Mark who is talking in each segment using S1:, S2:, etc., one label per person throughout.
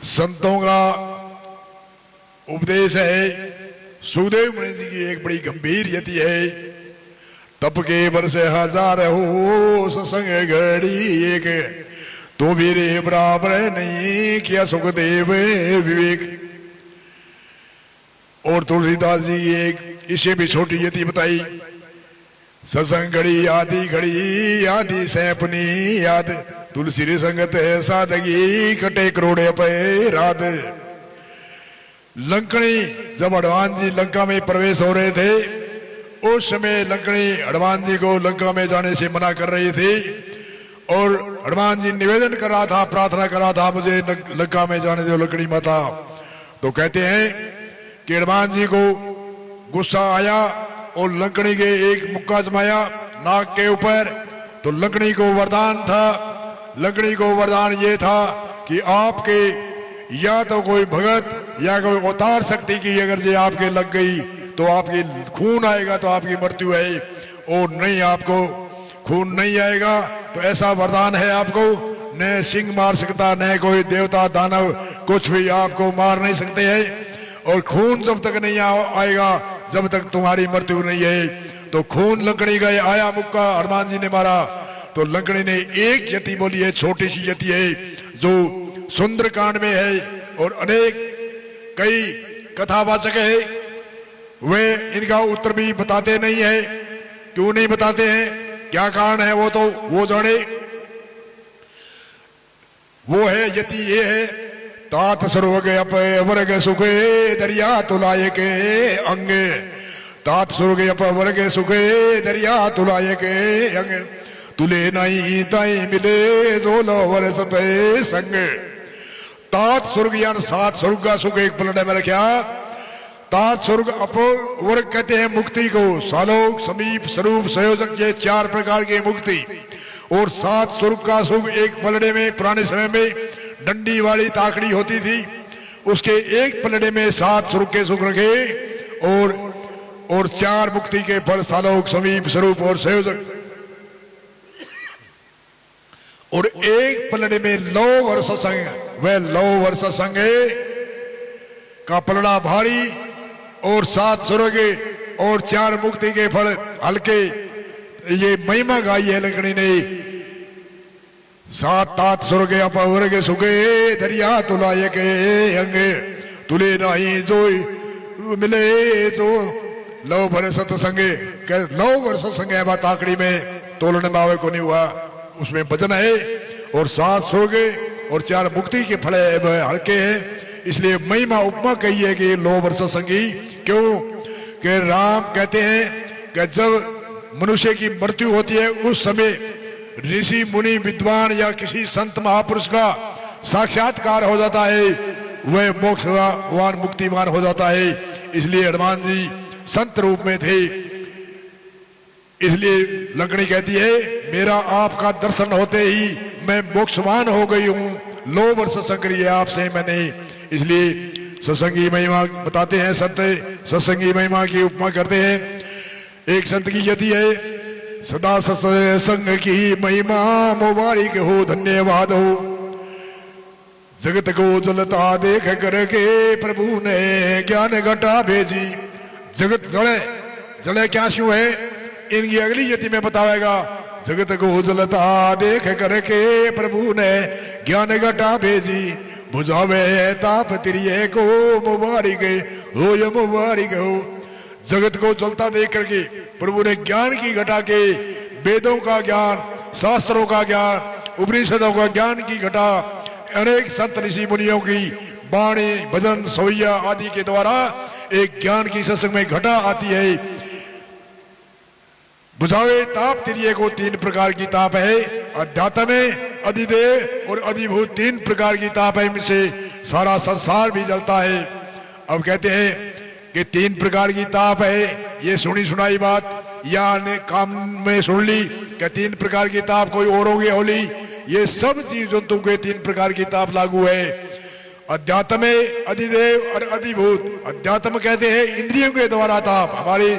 S1: संतों का उपदेश है। सुखदेव मुनि जी की एक बड़ी गंभीर यति है। तप के वर्ष हजार हो सत्संग घड़ी एक, तो भी रे बराबर नहीं किया सुखदेव विवेक। और तुलसीदास जी एक इससे भी छोटी यति बताई। सत्संग घड़ी आदि सैपनी याद, तुलसी रे संगत है सादगी कटे करोड़े पे रात। लंकनी जब हनुमान जी लंका में प्रवेश हो रहे थे, उस समय लंकनी हनुमान जी को लंका में जाने से मना कर रही थी। और हनुमान जी निवेदन कर रहा था, प्रार्थना कर रहा था, मुझे लंका में जाने दो लंकनी माता। तो कहते हैं कि हनुमान जी को गुस्सा आया और लंकनी के एक मुक्का जमाया नाक के ऊपर। तो लंकनी को वरदान था, लंकनी को वरदान ये था कि आपके या तो कोई भगत या कोई अवतार शक्ति की अगर ये आपके लग गई तो आपकी खून आएगा तो आपकी मृत्यु है, और नहीं आपको खून नहीं आएगा। तो ऐसा वरदान है आपको, न सिंह मार सकता, न कोई देवता दानव कुछ भी आपको मार नहीं सकते हैं। और खून जब तक नहीं आएगा जब तक तुम्हारी मृत्यु नहीं है। तो खून लंकनी गए आया मुक्का हनुमान जी ने मारा। तो लंकनी ने एक यति बोली है, छोटी सी यति है जो सुंदरकांड में है और अनेक कई कथावाचक है। वे इनका उत्तर भी बताते नहीं है। क्यों नहीं बताते हैं, क्या कारण है वो तो वो जाने। वो है यति ये है, तात सर्वग अपवर्ग सुखे दरिया तुलाये के अंगे। तात स्वर्ग अपवर्ग सुखे दरिया तुलाये के अंगे, तुले नहीं ताई मिले दो लोवर सते संग। तात स्वर्ग यानी सात स्वर्ग का सुख एक पलड़े में रखा। तात स्वर्ग अपवर्ग कहते हैं मुक्ति को, सालोक समीप स्वरूप संयोजक, ये चार प्रकार की मुक्ति। और सात स्वर्ग का सुख एक पलड़े में पुराने समय में डंडी वाली ताकड़ी होती थी, उसके एक पलड़े में सात स्वर्ग के सुख रखे। और चार मुक्ति के फल सालोक समीप स्वरूप और संयोजक। और एक पलड़े में लो वर्ष संग, वह लो वर्ष संग का पलड़ा भारी और सात स्वर्ग और चार मुक्ति के फल हल्के। ये महिमा गाई है लंकनी ने। सात तात स्वर्ग अपवर्ग सुखे दरिया तुलाये के अंगे, तुले नहीं जो मिले तो लो वर्ष संगे। लो वर्ष संगे बात आकड़ी में तोलने में आवे को नहीं हुआ, उसमें वजन है। और सात स्वर्ग और चार मुक्ति के फल हल्के हैं, इसलिए महिमा उपमा कही है कि लो वर्ष संगी। क्यों कि राम कहते हैं कि जब मनुष्य की मृत्यु होती है उस समय ऋषि मुनि विद्वान या किसी संत महापुरुष का साक्षात्कार हो जाता है, वह मोक्षवान मुक्तिवान हो जाता है। इसलिए हनुमान जी संत रूप में थे। इसलिए लंकनी कहती है मेरा आपका दर्शन होते ही मैं मोक्षवान हो गई हूं, लो वर्ष संकरी है आपसे मैंने। इसलिए सत्संगी महिमा बताते हैं संत, सत्संगी महिमा की उपमा करते हैं। एक संत की यति है, सदा सत्संग की महिमा मुबारक हो, धन्यवाद हो। जगत को जलता देख करके प्रभु ने ज्ञान घटा भेजी। जगत जले जले क्या क्यों है, इनकी अगली यति में बताएगा। जगत को जलता देख करके प्रभु ने ज्ञान घटा भेजी, बुझावे ताप तिरिये को मुबारक हो, ये मुबारक हो। जगत को जलता देख करके प्रभु ने ज्ञान की घटा के, वेदों का ज्ञान, शास्त्रों का ज्ञान, उपनिषदों का ज्ञान की घटा, अनेक संत ऋषि मुनियों की वाणी भजन सोइया आदि के द्वारा एक ज्ञान की सत्संग में घटा आती है। बुझावे ताप तिरिये को तीन प्रकार की ताप है, अध्यात्म में अधिदेव और अधिभूत तीन प्रकार की ताप है, इनसे सारा संसार भी जलता है। अब कहते हैं कि तीन प्रकार की ताप है, ये सुनी सुनाई बात या ने काम में सुन ली कि तीन प्रकार की ताप कोई और होगी होली। ये सब जीव जंतु के तीन प्रकार की ताप लागू है, अध्यात्म में अधिदेव और अधिभूत। अध्यात्म कहते हैं इंद्रियों के द्वारा ताप, हमारी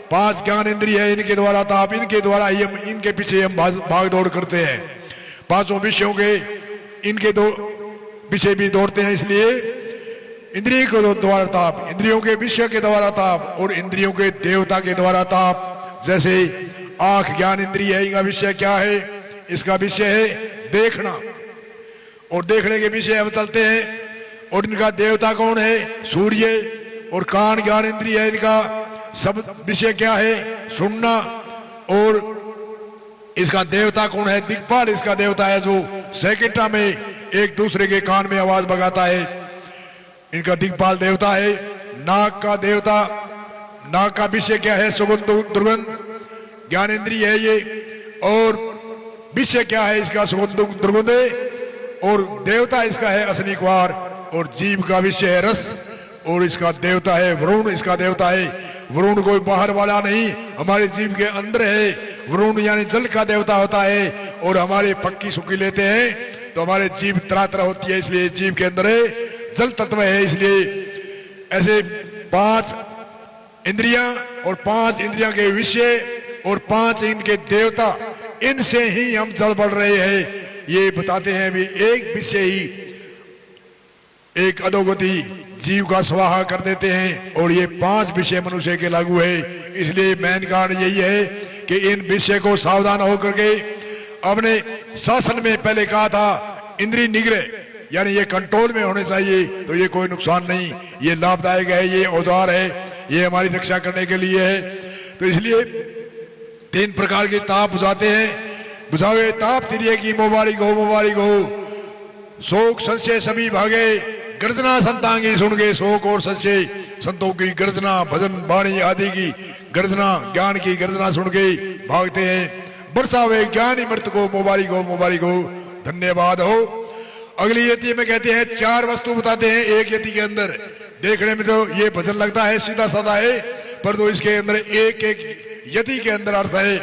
S1: पांच ज्ञान इंद्रिय है, इनके द्वारा ताप, इनके द्वारा ही हम इनके पीछे हम भाग दौड़ करते हैं। पांचों विषयों के इनके दो पीछे भी दौड़ते हैं। इसलिए इंद्रियों के द्वारा ताप, इंद्रियों के विषय के द्वारा ताप और इंद्रियों के देवता के द्वारा ताप। जैसे आंख ज्ञान इंद्रिय है, इनका विषय क्या है? इसका विषय है देखना, और देखने के विषय हम चलते हैं। और इनका देवता कौन है? सूर्य। और कान ज्ञान इंद्रिय है, इनका सब विषय क्या है? सुनना। और इसका देवता कौन है? दिक्पाल इसका देवता है, जो सेकंडा में एक दूसरे के कान में आवाज भगाता है, इनका दिक्पाल देवता है। नाक का देवता, नाक का विषय क्या है? सुगंध दुर्गंध ज्ञान इंद्रिय है ये। और विषय क्या है इसका? सुगंध दुर्गंध। और देवता इसका है अशनिक्वार। और जीव का विषय है रस, और इसका देवता है वरुण। इसका देवता है वरुण, कोई बाहर वाला नहीं, हमारे जीव के अंदर है। वरुण यानी जल का देवता होता है। और हमारे पक्की सुखी लेते हैं तो हमारे जीव तरह तरह होती है, इसलिए जीव के अंदर है जल तत्व है। इसलिए ऐसे 5 इंद्रियां और 5 इंद्रियां के विषय और 5 इनके देवता, इनसे ही हम जल बढ़ रहे हैं। ये बताते हैं भी एक विषय ही एक अधोगति जीव का स्वाहा कर देते हैं, और ये 5 विषय मनुष्य के लागू है। इसलिए मेन कारण यही है कि इन विषय को सावधान होकर के अपने शासन में पहले कहा था इंद्रिय निग्रह, यानी ये कंट्रोल में होने चाहिए, तो ये कोई नुकसान नहीं, ये लाभदायक है, ये औजार है, ये हमारी रक्षा करने के लिए है। तो इसलिए 3 प्रकार के ताप बुझाते हैं। बुझावे ताप तिरिये की मुबारिक हो, मुबारिक हो। शोक संशय सभी भागे, गर्जना संतांगी सुन गए। शोक और संशय संतों की गर्जना, भजन वाणी आदि की गर्जना, ज्ञान की गर्जना सुन के भागते हैं। बरसावे ज्ञान मृत को, मुबारिक हो, मुबारिक हो, धन्यवाद हो। अगली यति में कहते हैं 4 वस्तु बताते हैं एक यति के अंदर। देखने में तो ये भजन लगता है सीधा साधा है, पर तो इसके अंदर एक एक यति के अंदर अर्थ है।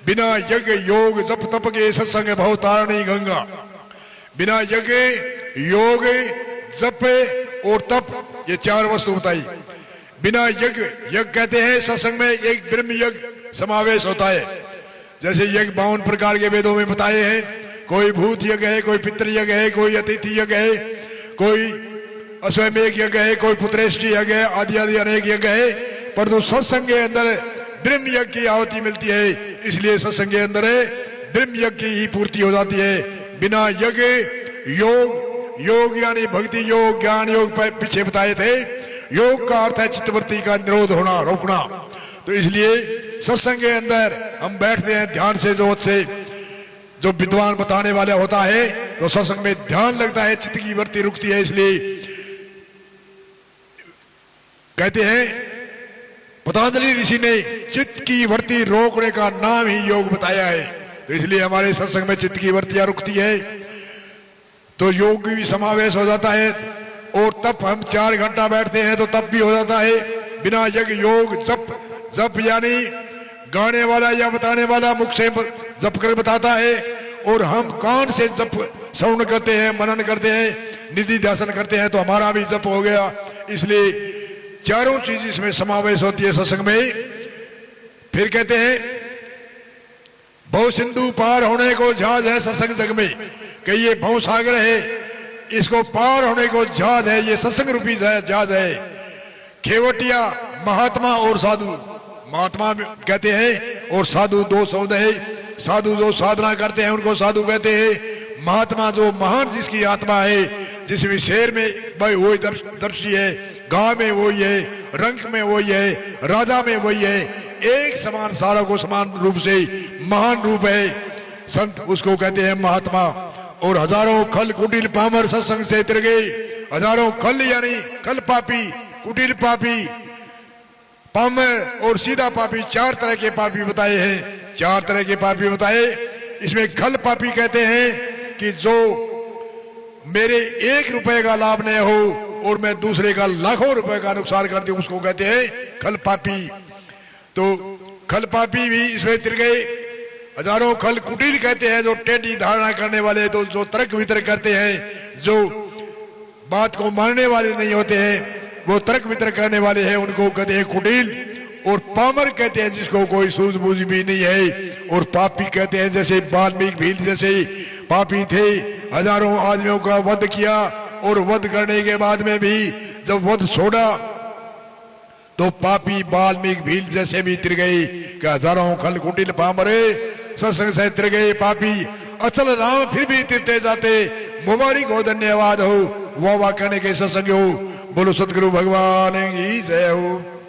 S1: बिना यज्ञ योग जप तप के सत्संग भव तारणी गंगा। बिना यज्ञ योग जप और तप, ये 4 वस्तु बताई। बिना यज्ञ, यज्ञ कहते हैं सत्संग में एक ब्रह्म यज्ञ समावेश होता है। जैसे यज्ञ 52 प्रकार के वेदों में बताए हैं। कोई भूत यज्ञ है, कोई पितृ यज्ञ है, कोई अतिथि यज्ञ है, कोई अश्वमेघ यज्ञ है, कोई पुत्रेष्टि यज्ञ है, आदि आदि अनेक यज्ञ है। परंतु सत्संग के अंदर ब्रह्म यज्ञ की आहुति मिलती है, इसलिए सत्संग के अंदर ब्रह्म यज्ञ की ही पूर्ति हो जाती है। बिना यज्ञ योग, योग यानी भक्ति योग, ज्ञान योग पीछे बताए थे। योग का अर्थ है चित्तवृत्ति का निरोध होना, रोकना। तो इसलिए सत्संग के अंदर हम बैठते हैं ध्यान से, जोत से, जो विद्वान बताने वाला होता है, तो सत्संग में ध्यान लगता है, चित्त की वृत्ति रुकती है। इसलिए कहते हैं पतंजलि ऋषि ने चित्त की वृत्ति रोकने का नाम ही योग बताया है। तो इसलिए हमारे सत्संग में चित्त की वृत्तियां रुकती है, तो योग भी समावेश हो जाता है। और तप हम 4 घंटा बैठते हैं तो तप भी हो जाता है। बिना यज्ञ योग जप, जप यानी गाने वाला या बताने वाला मुख से जप कर बताता है, और हम कान से जप श्रवण करते हैं, मनन करते हैं, निधि ध्यान करते हैं, तो हमारा भी जप हो गया। इसलिए चारों चीज इसमें समावेश होती है सत्संग में। फिर कहते हैं भव सिंधु पार होने को जहाज है सत्संग जग में, कि ये भव सागर है, इसको पार होने को जहाज है, ये सत्संग रूपी जहाज है। खेवटिया महात्मा और साधु, महात्मा कहते हैं और साधु 2 शब्द है। साधु जो साधना करते हैं उनको साधु कहते हैं। महात्मा जो महान जिसकी आत्मा है, जिसमें शेर में भाई वही दर्शी है, गांव में वही है, रंग में वही है, राजा में वही है, एक समान, सारा को समान रूप से महान रूप है संत, उसको कहते हैं महात्मा। और हजारों खल कुटिल पामर सत्संग से तिर गए। हजारों खल यानी खल पापी, कुटिल पापी, पामर और सीधा पापी, 4 तरह के पापी बताए हैं। 4 तरह के पापी बताए। इसमें खल पापी कहते हैं कि जो मेरे 1 रुपए का लाभ नहीं हो और मैं दूसरे का लाखों रुपए का नुकसान कर दूं, उसको कहते हैं खल पापी। तो खल पापी भी इसमें तिर गए। हजारों खल कुटिल कहते हैं जो टेढ़ी धारणा करने वाले, तो जो तर्क वितर्क करते हैं, जो बात को मानने वाले नहीं होते हैं, वो तर्क वितर्क करने वाले हैं, उनको कहते हैं कुटिल। और पामर कहते हैं जिसको कोई सूझबूझ भी नहीं है। और पापी कहते हैं जैसे वाल्मीकि भील जैसे पापी थे, हजारों आदमियों का वध किया और वध करने के बाद में भी जब वध छोड़ा तो पापी वाल्मीकि भील जैसे भी तिर गए कि हजारों खल कुटिल पामरे सत्संग से तिर गए पापी अचल राम फिर भी तिरते जाते। मुबारक हो, धन्यवाद हो, वाह वाह कहने के सत्संग हो। बोलो सतगुरु भगवान की जय हो।